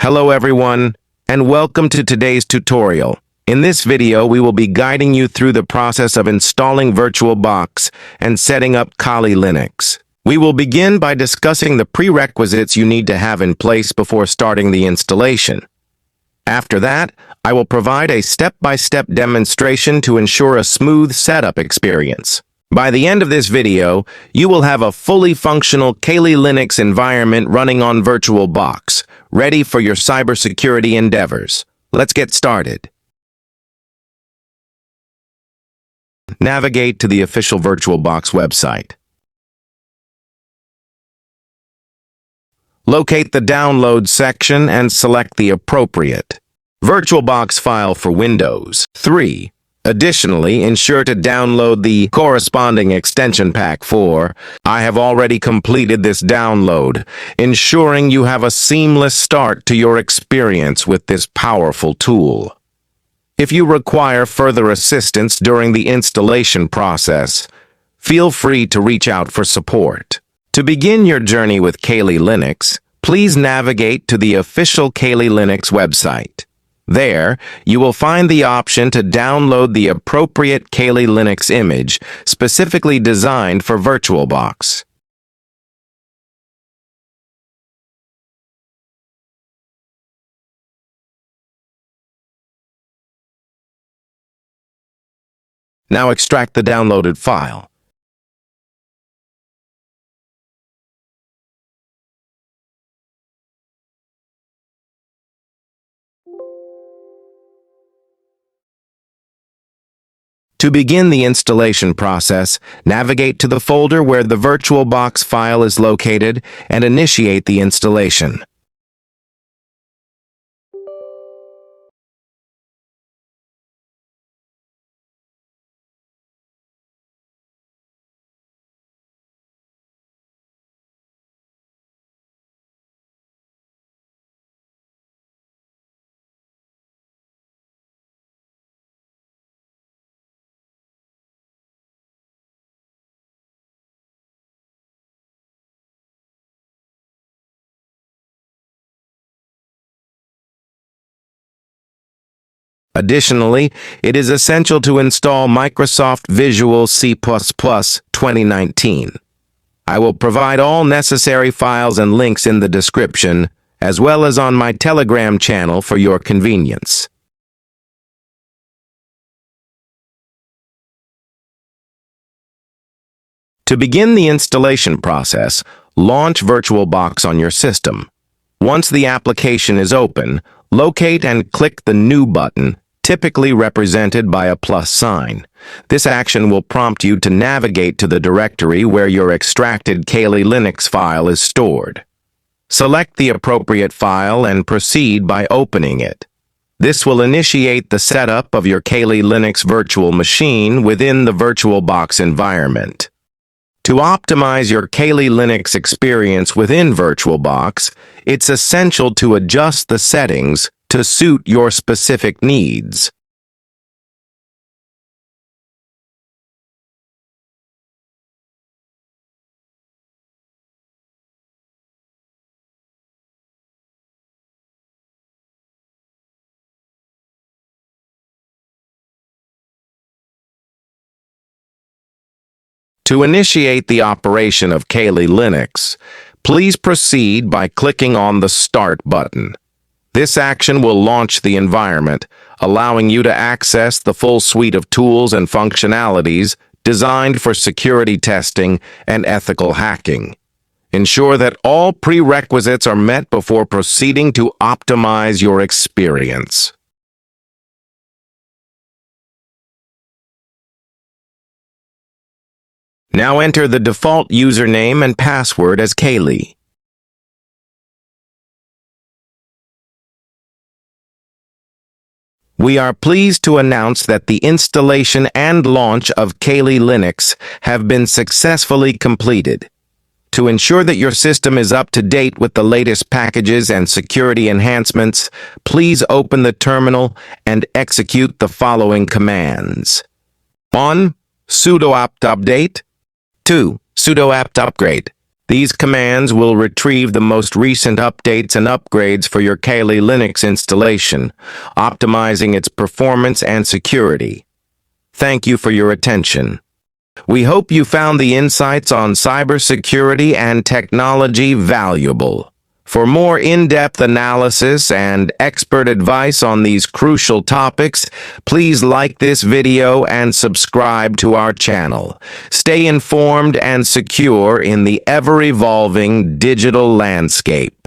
Hello everyone, and welcome to today's tutorial. In this video, we will be guiding you through the process of installing VirtualBox and setting up Kali Linux. We will begin by discussing the prerequisites you need to have in place before starting the installation. After that, I will provide a step-by-step demonstration to ensure a smooth setup experience. By the end of this video, you will have a fully functional Kali Linux environment running on VirtualBox, ready for your cybersecurity endeavors. Let's get started. Navigate to the official VirtualBox website. Locate the Download section and select the appropriate VirtualBox file for Windows 3. Additionally, ensure to download the corresponding extension pack for. I have already completed this download, ensuring you have a seamless start to your experience with this powerful tool. If you require further assistance during the installation process, feel free to reach out for support. To begin your journey with Kali Linux, please navigate to the official Kali Linux website. There, you will find the option to download the appropriate Kali Linux image specifically designed for VirtualBox. Now extract the downloaded file. To begin the installation process, navigate to the folder where the VirtualBox file is located and initiate the installation. Additionally, it is essential to install Microsoft Visual C++ 2019. I will provide all necessary files and links in the description, as well as on my Telegram channel for your convenience. To begin the installation process, launch VirtualBox on your system. Once the application is open, locate and click the New button, typically represented by a plus sign. This action will prompt you to navigate to the directory where your extracted Kali Linux file is stored. Select the appropriate file and proceed by opening it. This will initiate the setup of your Kali Linux virtual machine within the VirtualBox environment. To optimize your Kali Linux experience within VirtualBox, it's essential to adjust the settings to suit your specific needs. To initiate the operation of Kali Linux, please proceed by clicking on the Start button. This action will launch the environment, allowing you to access the full suite of tools and functionalities designed for security testing and ethical hacking. Ensure that all prerequisites are met before proceeding to optimize your experience. Now enter the default username and password as Kali. We are pleased to announce that the installation and launch of Kali Linux have been successfully completed. To ensure that your system is up to date with the latest packages and security enhancements, please open the terminal and execute the following commands. 1. Sudo apt update. 2. Sudo apt upgrade. These commands will retrieve the most recent updates and upgrades for your Kali Linux installation, optimizing its performance and security. Thank you for your attention. We hope you found the insights on cybersecurity and technology valuable. For more in-depth analysis and expert advice on these crucial topics, please like this video and subscribe to our channel. Stay informed and secure in the ever-evolving digital landscape.